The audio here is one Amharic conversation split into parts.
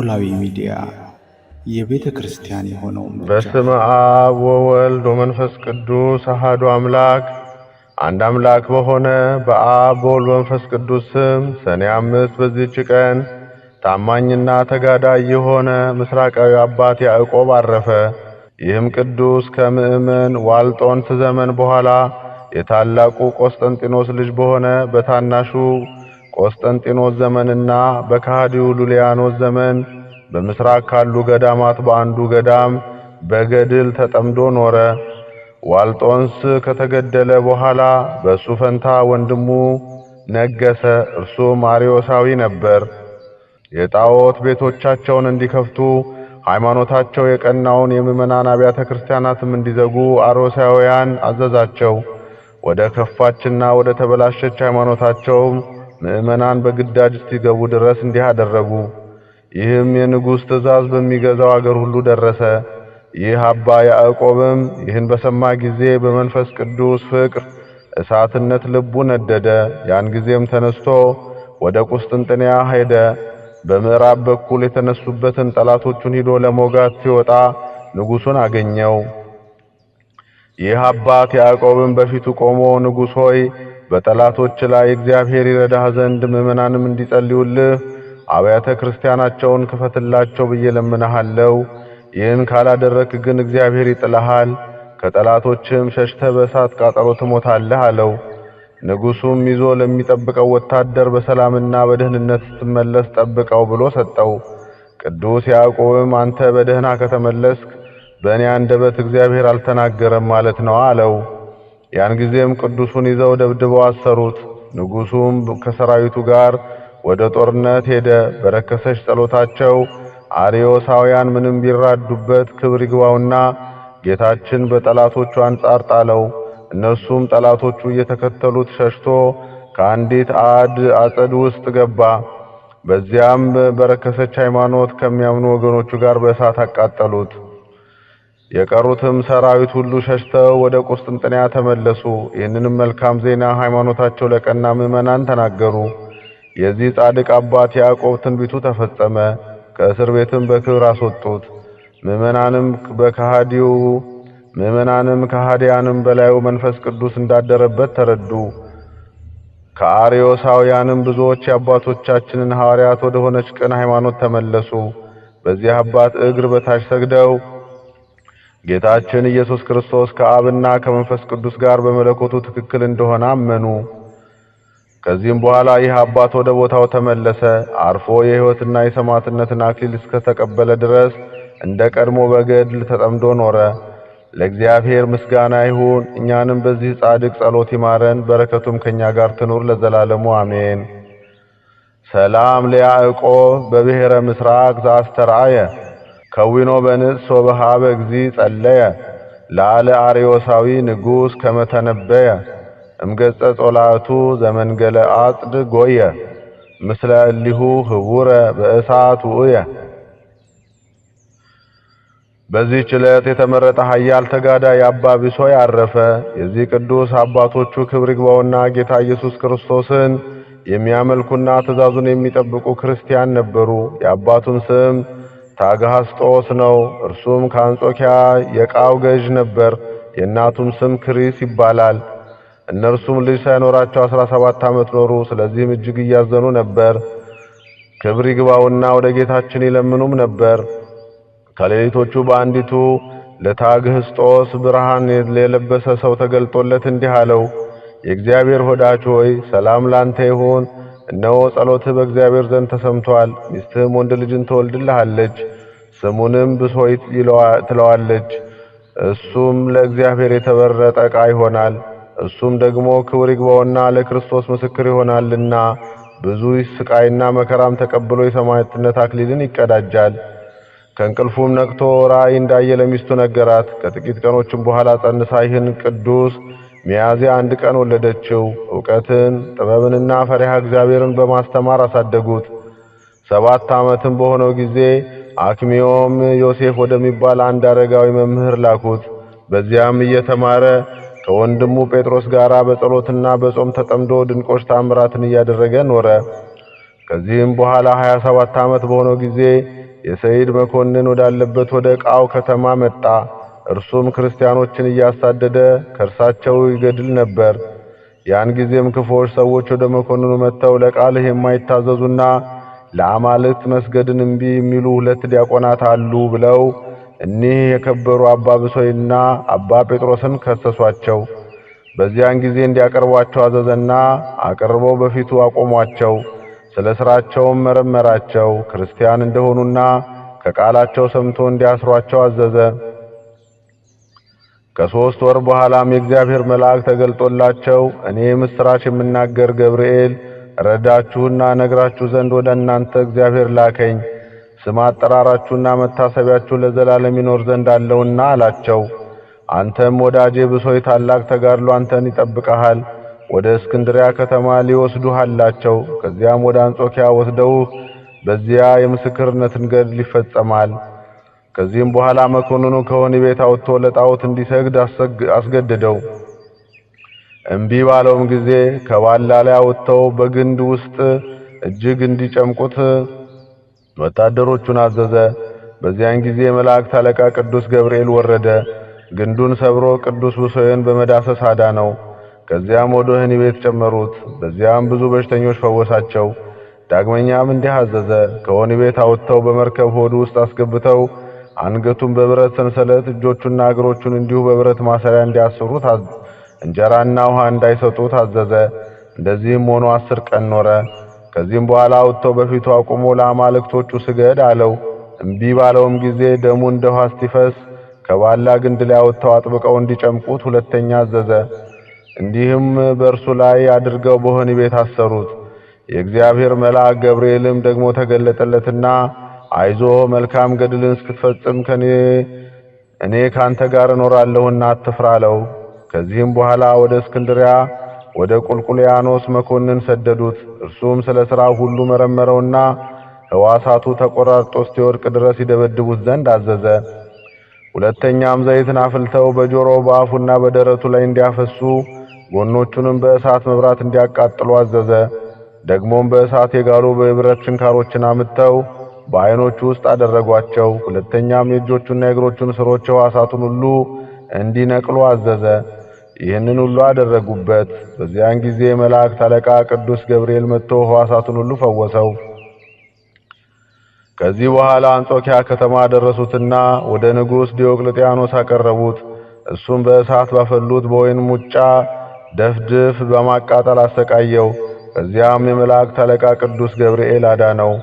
ኖላዊ ሚዲያ የቤተ ክርስቲያን የሆነው በስመ አብ ወወልድ ወመንፈስ ቅዱስ አሐዱ አምላክ አንድ አምላክ በሆነ በአብ በወልድ በመንፈስ ቅዱስ ስም ሰኔ 5 በዚህች ቀን ታማኝና ተጋዳይ የሆነ ምስራቃዊ አባት ያዕቆብ አረፈ። ይህም ቅዱስ ከምእመን ዋልጦንስ ዘመን በኋላ የታላቁ ቆስጠንጢኖስ ልጅ በሆነ በታናሹ ቆስጠንጢኖስ ዘመንና በካህዲው ሉሊያኖስ ዘመን በምስራቅ ካሉ ገዳማት በአንዱ ገዳም በገድል ተጠምዶ ኖረ። ዋልጦንስ ከተገደለ በኋላ በሱ ፈንታ ወንድሙ ነገሰ። እርሱም አርዮሳዊ ነበር። የጣዖት ቤቶቻቸውን እንዲከፍቱ ሃይማኖታቸው የቀናውን የምዕመናን አብያተ ክርስቲያናትም እንዲዘጉ አርዮሳውያን አዘዛቸው። ወደ ከፋችና ወደ ተበላሸች ሃይማኖታቸው ምዕመናን በግዳጅ እስኪገቡ ድረስ እንዲህ አደረጉ። ይህም የንጉሥ ትእዛዝ በሚገዛው አገር ሁሉ ደረሰ። ይህ አባ ያዕቆብም ይህን በሰማ ጊዜ በመንፈስ ቅዱስ ፍቅር እሳትነት ልቡ ነደደ። ያን ጊዜም ተነስቶ ወደ ቁስጥንጥንያ ሄደ። በምዕራብ በኩል የተነሱበትን ጠላቶቹን ሂዶ ለሞጋት ሲወጣ ንጉሡን አገኘው። ይህ አባት ያዕቆብም በፊቱ ቆሞ ንጉሥ ሆይ በጠላቶች ላይ እግዚአብሔር ይረዳህ ዘንድ ምዕመናንም እንዲጸልዩልህ አብያተ ክርስቲያናቸውን ክፈትላቸው ብዬ ለምንሃለው። ይህን ካላደረክ ግን እግዚአብሔር ይጥልሃል፣ ከጠላቶችም ሸሽተህ በእሳት ቃጠሎ ትሞታለህ አለው። ንጉሡም ይዞ ለሚጠብቀው ወታደር በሰላምና በደህንነት ስትመለስ ጠብቀው ብሎ ሰጠው። ቅዱስ ያዕቆብም አንተ በደህና ከተመለስክ በእኔ አንደበት እግዚአብሔር አልተናገረም ማለት ነው አለው። ያን ጊዜም ቅዱሱን ይዘው ደብድበው አሰሩት። ንጉሡም ከሰራዊቱ ጋር ወደ ጦርነት ሄደ። በረከሰች ጸሎታቸው አርዮሳውያን ምንም ቢራዱበት ክብር ይግባውና ጌታችን በጠላቶቹ አንጻር ጣለው። እነሱም ጠላቶቹ እየተከተሉት ሸሽቶ ከአንዲት አጸድ ውስጥ ገባ። በዚያም በረከሰች ሃይማኖት ከሚያምኑ ወገኖቹ ጋር በእሳት አቃጠሉት። የቀሩትም ሰራዊት ሁሉ ሸሽተው ወደ ቁስጥንጥንያ ተመለሱ። ይህንንም መልካም ዜና ሃይማኖታቸው ለቀና ምዕመናን ተናገሩ። የዚህ ጻድቅ አባት ያዕቆብ ትንቢቱ ተፈጸመ። ከእስር ቤትም በክብር አስወጡት። ምዕመናንም ከሃዲያንም በላዩ መንፈስ ቅዱስ እንዳደረበት ተረዱ። ከአርዮሳውያንም ብዙዎች የአባቶቻችንን ሐዋርያት ወደ ሆነች ቅን ሃይማኖት ተመለሱ። በዚህ አባት እግር በታች ሰግደው ጌታችን ኢየሱስ ክርስቶስ ከአብና ከመንፈስ ቅዱስ ጋር በመለኮቱ ትክክል እንደሆነ አመኑ። ከዚህም በኋላ ይህ አባት ወደ ቦታው ተመለሰ። አርፎ የሕይወትና የሰማዕትነትን አክሊል እስከተቀበለ ድረስ እንደ ቀድሞ በገድል ተጠምዶ ኖረ። ለእግዚአብሔር ምስጋና ይሁን። እኛንም በዚህ ጻድቅ ጸሎት ይማረን፣ በረከቱም ከኛ ጋር ትኑር ለዘላለሙ አሜን። ሰላም ለያዕቆብ በብሔረ ምስራቅ ዘአስተርአየ ከዊኖ በንጽ ወበሃበ እግዚ ጸለየ ላለ አርዮሳዊ ንጉሥ ከመተነበየ እምገጸ ጾላቱ ዘመንገለ አጽድ ጎየ ምስለ እሊሁ ህቡረ በእሳት ውእየ። በዚህች ዕለት የተመረጠ ኃያል ተጋዳይ አባ ቢሶይ አረፈ። የዚህ ቅዱስ አባቶቹ ክብር ይግባውና ጌታ ኢየሱስ ክርስቶስን የሚያመልኩና ትእዛዙን የሚጠብቁ ክርስቲያን ነበሩ። የአባቱን ስም ታግሃስጦስ ነው። እርሱም ከአንጾኪያ የቃው ገዥ ነበር። የእናቱም ስም ክሪስ ይባላል። እነርሱም ልጅ ሳይኖራቸው 17 ዓመት ኖሩ። ስለዚህም እጅግ እያዘኑ ነበር። ክብር ይግባውና ወደ ጌታችን ይለምኑም ነበር። ከሌሊቶቹ በአንዲቱ ለታግህስጦስ ብርሃን የለበሰ ሰው ተገልጦለት እንዲህ አለው፣ የእግዚአብሔር ወዳጅ ሆይ ሰላም ላንተ ይሁን። እነሆ ጸሎትህ በእግዚአብሔር ዘንድ ተሰምቷል። ሚስትህም ወንድ ልጅን ትወልድልሃለች፣ ስሙንም ብሶይ ትለዋለች። እሱም ለእግዚአብሔር የተመረጠ ዕቃ ይሆናል። እሱም ደግሞ ክብር ይግባውና ለክርስቶስ ምስክር ይሆናልና ብዙ ስቃይና መከራም ተቀብሎ የሰማዕትነት አክሊልን ይቀዳጃል። ከእንቅልፉም ነቅቶ ራእይ እንዳየ ለሚስቱ ነገራት። ከጥቂት ቀኖችም በኋላ ጸንሳ ይህን ቅዱስ ሚያዝያ 1 ቀን ወለደችው። ዕውቀትን ጥበብንና ፈሪሃ እግዚአብሔርን በማስተማር አሳደጉት። 7 ዓመትም በሆነው ጊዜ አክሚዮም ዮሴፍ ወደሚባል አንድ አረጋዊ መምህር ላኩት። በዚያም እየተማረ ከወንድሙ ጴጥሮስ ጋር በጸሎትና በጾም ተጠምዶ ድንቆች ተአምራትን እያደረገ ኖረ። ከዚህም በኋላ 27 ዓመት በሆነው ጊዜ የሰይድ መኮንን ወዳለበት ወደ ቃው ከተማ መጣ። እርሱም ክርስቲያኖችን እያሳደደ ከእርሳቸው ይገድል ነበር። ያን ጊዜም ክፉዎች ሰዎች ወደ መኮንኑ መጥተው ለቃልህ የማይታዘዙና ለአማልክት መስገድን እምቢ የሚሉ 2 ዲያቆናት አሉ ብለው እኒህ የከበሩ አባ ብሶይና አባ ጴጥሮስን ከሰሷቸው። በዚያን ጊዜ እንዲያቀርቧቸው አዘዘና አቀርበው በፊቱ አቆሟቸው። ስለ ሥራቸውም መረመራቸው። ክርስቲያን እንደሆኑና ከቃላቸው ሰምቶ እንዲያስሯቸው አዘዘ። ከ3 ወር በኋላም የእግዚአብሔር መልአክ ተገልጦላቸው እኔ ምስራች የምናገር ገብርኤል ረዳችሁና ነግራችሁ ዘንድ ወደ እናንተ እግዚአብሔር ላከኝ። ስም አጠራራችሁና መታሰቢያችሁ ለዘላለም ይኖር ዘንድ አለውና አላቸው። አንተም ወዳጄ ብሶይ ታላቅ ተጋድሎ አንተን ይጠብቀሃል። ወደ እስክንድሪያ ከተማ ሊወስዱህ አላቸው። ከዚያም ወደ አንጾኪያ ወስደውህ በዚያ የምስክርነትን ገድል ይፈጸማል። ከዚህም በኋላ መኮንኑ ከወህኒ ቤት አውጥቶ ለጣዖት እንዲሰግድ አስገደደው። እምቢ ባለውም ጊዜ ከባላ ላይ አውጥተው በግንድ ውስጥ እጅግ እንዲጨምቁት ወታደሮቹን አዘዘ። በዚያን ጊዜ የመላእክት አለቃ ቅዱስ ገብርኤል ወረደ። ግንዱን ሰብሮ ቅዱስ ብሶይን በመዳሰስ አዳነው። ከዚያም ወደ ወህኒ ቤት ጨመሩት። በዚያም ብዙ በሽተኞች ፈወሳቸው። ዳግመኛም እንዲህ አዘዘ። ከወህኒ ቤት አውጥተው በመርከብ ሆድ ውስጥ አስገብተው አንገቱን በብረት ሰንሰለት እጆቹና እግሮቹን እንዲሁ በብረት ማሰሪያ እንዲያስሩት እንጀራና ውሃ እንዳይሰጡት አዘዘ። እንደዚህም ሆኖ 10 ቀን ኖረ። ከዚህም በኋላ አውጥተው በፊቱ አቁሞ ለአማልክቶቹ ስገድ አለው። እምቢ ባለውም ጊዜ ደሙ እንደ ውሃ እስቲፈስ ከባላ ግንድ ላይ አውጥተው አጥብቀው እንዲጨምቁት ሁለተኛ አዘዘ። እንዲህም በእርሱ ላይ አድርገው በወህኒ ቤት አሰሩት። የእግዚአብሔር መልአክ ገብርኤልም ደግሞ ተገለጠለትና አይዞ መልካም ገድልን እስክትፈጽም እኔ ካንተ ጋር እኖራለሁና አትፍራ አለው። ከዚህም በኋላ ወደ እስክንድሪያ ወደ ቁልቁልያኖስ መኮንን ሰደዱት። እርሱም ስለ ሥራው ሁሉ መረመረውና ሕዋሳቱ ተቆራርጦ እስኪወድቅ ድረስ ይደበድቡት ዘንድ አዘዘ። ሁለተኛም ዘይትን አፍልተው በጆሮው በአፉና በደረቱ ላይ እንዲያፈሱ ጎኖቹንም በእሳት መብራት እንዲያቃጥሉ አዘዘ። ደግሞም በእሳት የጋሉ በብረት ችንካሮችን አምጥተው በዓይኖቹ ውስጥ አደረጓቸው። ሁለተኛም የእጆቹና የእግሮቹን ስሮች ሕዋሳቱን ሁሉ እንዲነቅሉ አዘዘ። ይህንን ሁሉ አደረጉበት። በዚያን ጊዜ መላእክት አለቃ ቅዱስ ገብርኤል መጥቶ ሕዋሳቱን ሁሉ ፈወሰው። ከዚህ በኋላ አንጾኪያ ከተማ ደረሱትና ወደ ንጉሥ ዲዮቅልጥያኖስ አቀረቡት። እሱም በእሳት ባፈሉት በወይን ሙጫ ደፍድፍ በማቃጠል አሰቃየው። ከዚያም የመላእክት አለቃ ቅዱስ ገብርኤል አዳነው።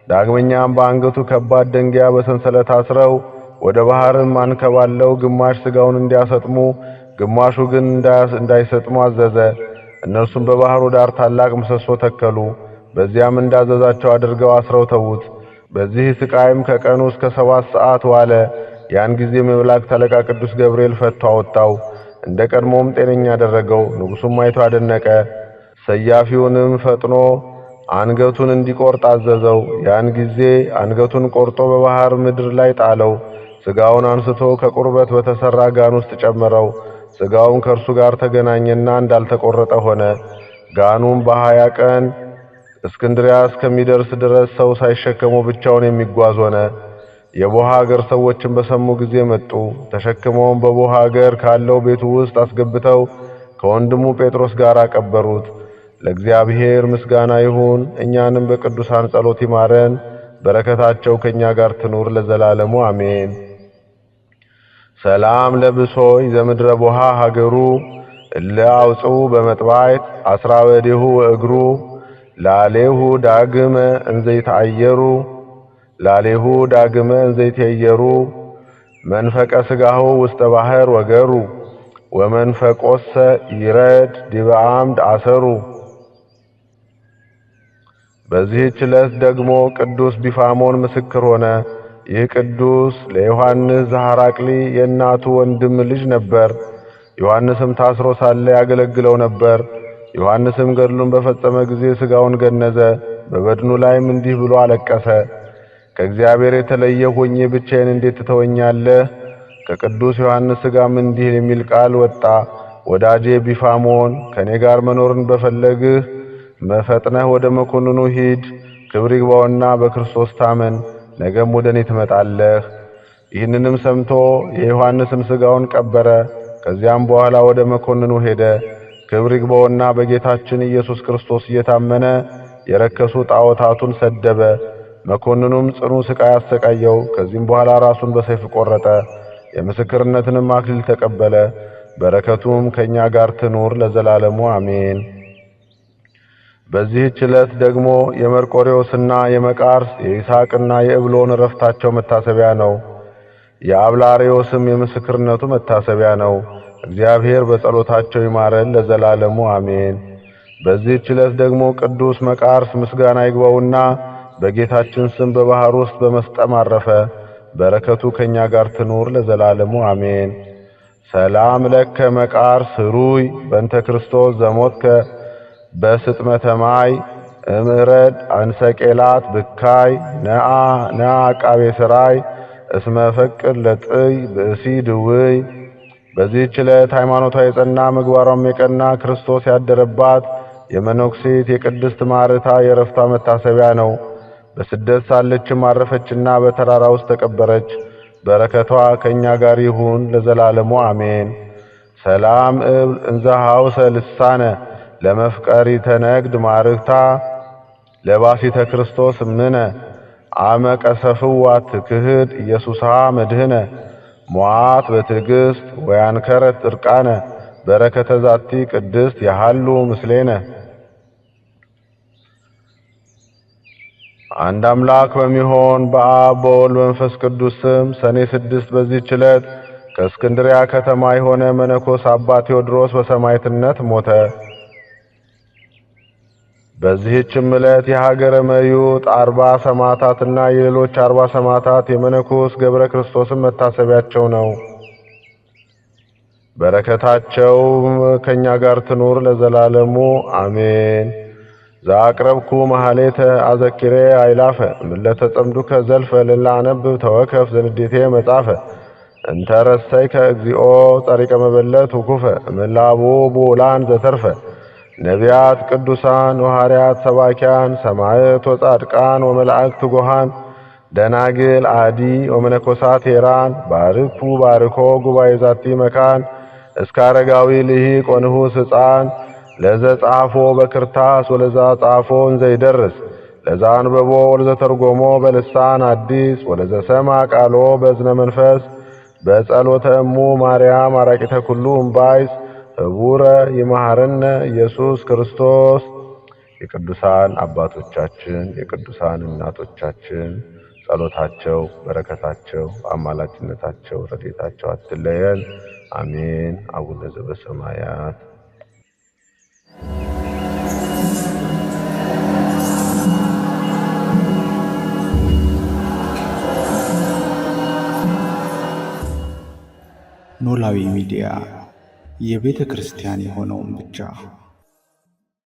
ዳግመኛም በአንገቱ ከባድ ደንጊያ በሰንሰለት አስረው ወደ ባህርም አንከባለው ግማሽ ሥጋውን እንዲያሰጥሙ ግማሹ ግን እንዳይሰጥሙ አዘዘ። እነርሱም በባህሩ ዳር ታላቅ ምሰሶ ተከሉ። በዚያም እንዳዘዛቸው አድርገው አስረው ተዉት። በዚህ ስቃይም ከቀኑ እስከ 7 ሰዓት ዋለ። ያን ጊዜም የመላእክት አለቃ ቅዱስ ገብርኤል ፈቶ አወጣው። እንደ ቀድሞም ጤነኛ አደረገው። ንጉሡም አይቶ አደነቀ። ሰያፊውንም ፈጥኖ አንገቱን እንዲቆርጥ አዘዘው። ያን ጊዜ አንገቱን ቆርጦ በባህር ምድር ላይ ጣለው። ሥጋውን አንስቶ ከቁርበት በተሰራ ጋን ውስጥ ጨመረው። ሥጋውን ከእርሱ ጋር ተገናኘና እንዳልተቆረጠ ሆነ። ጋኑም በ20 ቀን እስክንድሪያ እስከሚደርስ ድረስ ሰው ሳይሸከመው ብቻውን የሚጓዝ ሆነ። የቦሃ ሀገር ሰዎችን በሰሙ ጊዜ መጡ። ተሸክመውም በቦሃ ሀገር ካለው ቤቱ ውስጥ አስገብተው ከወንድሙ ጴጥሮስ ጋር አቀበሩት። ለእግዚአብሔር ምስጋና ይሁን። እኛንም በቅዱሳን ጸሎት ይማረን። በረከታቸው ከኛ ጋር ትኑር ለዘላለሙ አሜን። ሰላም ለብሶይ ዘምድረ ቦሃ ሀገሩ እለ አውጽኡ በመጥባይት አስራወዲሁ ወእግሩ ላሌሁ ዳግመ እንዘይታየሩ ላሌሁ ዳግመ እንዘይታየሩ መንፈቀ ሥጋሁ ውስተ ባህር ወገሩ ወመንፈቆሰ ይረድ ዲበ አምድ አሰሩ። በዚህች ዕለት ደግሞ ቅዱስ ቢፋሞን ምስክር ሆነ። ይህ ቅዱስ ለዮሐንስ ዘሐራቅሊ የእናቱ ወንድም ልጅ ነበር። ዮሐንስም ታስሮ ሳለ ያገለግለው ነበር። ዮሐንስም ገድሉን በፈጸመ ጊዜ ሥጋውን ገነዘ። በበድኑ ላይም እንዲህ ብሎ አለቀሰ። ከእግዚአብሔር የተለየ ሆኜ ብቻዬን እንዴት ትተወኛለህ? ከቅዱስ ዮሐንስ ሥጋም እንዲህ የሚል ቃል ወጣ። ወዳጄ ቢፋሞን ከኔ ጋር መኖርን በፈለግህ መፈጥነህ ወደ መኮንኑ ሂድ። ክብር ይግባውና በክርስቶስ ታመን። ነገም ወደ እኔ ትመጣለህ። ይህንንም ሰምቶ የዮሐንስን ሥጋውን ቀበረ። ከዚያም በኋላ ወደ መኮንኑ ሄደ። ክብር ይግባውና በጌታችን ኢየሱስ ክርስቶስ እየታመነ የረከሱ ጣዖታቱን ሰደበ። መኮንኑም ጽኑ ሥቃይ አሰቃየው። ከዚህም በኋላ ራሱን በሰይፍ ቆረጠ። የምስክርነትንም አክሊል ተቀበለ። በረከቱም ከእኛ ጋር ትኑር ለዘላለሙ አሜን። በዚህች ዕለት ደግሞ የመርቆሬዎስና የመቃርስ የይስሐቅና የዕብሎን ዕረፍታቸው መታሰቢያ ነው። የአብላሪዎስም የምስክርነቱ መታሰቢያ ነው። እግዚአብሔር በጸሎታቸው ይማረን ለዘላለሙ አሜን። በዚህች ዕለት ደግሞ ቅዱስ መቃርስ ምስጋና ይግባውና በጌታችን ስም በባሕር ውስጥ በመስጠም አረፈ። በረከቱ ከእኛ ጋር ትኑር ለዘላለሙ አሜን። ሰላም ለከ መቃርስ ኅሩይ በእንተ ክርስቶስ ዘሞትከ በስጥመተ ማይ እምረድ አንሰቄላት ብካይ ነአ አቃቤ ሥራይ እስመ ፈቅድ ለጥይ ብእሲ ድውይ። በዚህች ዕለት ሃይማኖቷ የጸና ምግባሯም የቀና ክርስቶስ ያደረባት የመነኩሴት የቅድስት ማርታ የዕረፍቷ መታሰቢያ ነው። በስደት ሳለችም አረፈችና በተራራ ውስጥ ተቀበረች። በረከቷ ከእኛ ጋር ይሁን ለዘላለሙ አሜን። ሰላም እብል እንዘ ሐውሰ ልሳነ ለመፍቀሪተ ነግድ ማርክታ ለባሲተ ክርስቶስ እምነ አመ ቀሰፍዋ ትክህድ ኢየሱስሃ መድህነ ሞዓት በትዕግሥት ወያንከረት ዕርቃነ በረከተ ዛቲ ቅድስት ያሃሉ ምስሌነ። አንድ አምላክ በሚሆን በአብ በወልድ በመንፈስ ቅዱስ ስም ሰኔ 6 በዚህች ዕለት ከእስክንድርያ ከተማ የሆነ መነኮስ አባ ቴዎድሮስ በሰማዕትነት ሞተ። በዚህችም ዕለት የሀገረ መዩጥ 40 ሰማዕታትና የሌሎች 40 ሰማዕታት የመነኮስ ገብረ ክርስቶስን መታሰቢያቸው ነው። በረከታቸው ከእኛ ጋር ትኑር ለዘላለሙ አሜን። ዘአቅረብኩ መሐሌተ አዘኪሬ አይላፈ ምለተ ጸምዱከ ዘልፈ ለላነብብ ተወከፍ ዘንዴቴ መጻፈ እንተረሰይከ እግዚኦ ጸሪቀ መበለት ውኩፈ ምላቡ ቡላን ዘተርፈ ነቢያት ቅዱሳን ወሐዋርያት ሰባኪያን ሰማዕት ወጻድቃን ወመላእክት ትጉሃን ደናግል አዲ ወመነኮሳት ሄራን ባርኩ ባርኮ ጉባኤ ዛቲ መካን እስከ አረጋዊ ልሂቅ ወንዑስ ሕፃን ለዘ ጻፎ በክርታስ ወለዛ ጻፎ እንዘይደርስ ለዛ አንበቦ ወለዘ ተርጎሞ በልሳን አዲስ ወለዘ ሰማ ቃሎ በእዝነ መንፈስ በጸሎተ እሙ ማርያም አራቂተ ኩሉ እምባይስ ህቡረ ይማረነ ኢየሱስ ክርስቶስ። የቅዱሳን አባቶቻችን የቅዱሳን እናቶቻችን ጸሎታቸው፣ በረከታቸው፣ አማላጅነታቸው፣ ረድኤታቸው አትለየን። አሜን። አቡነ ዘበሰማያት ኖላዊ ሚዲያ የቤተ ክርስቲያን የሆነውን ብቻ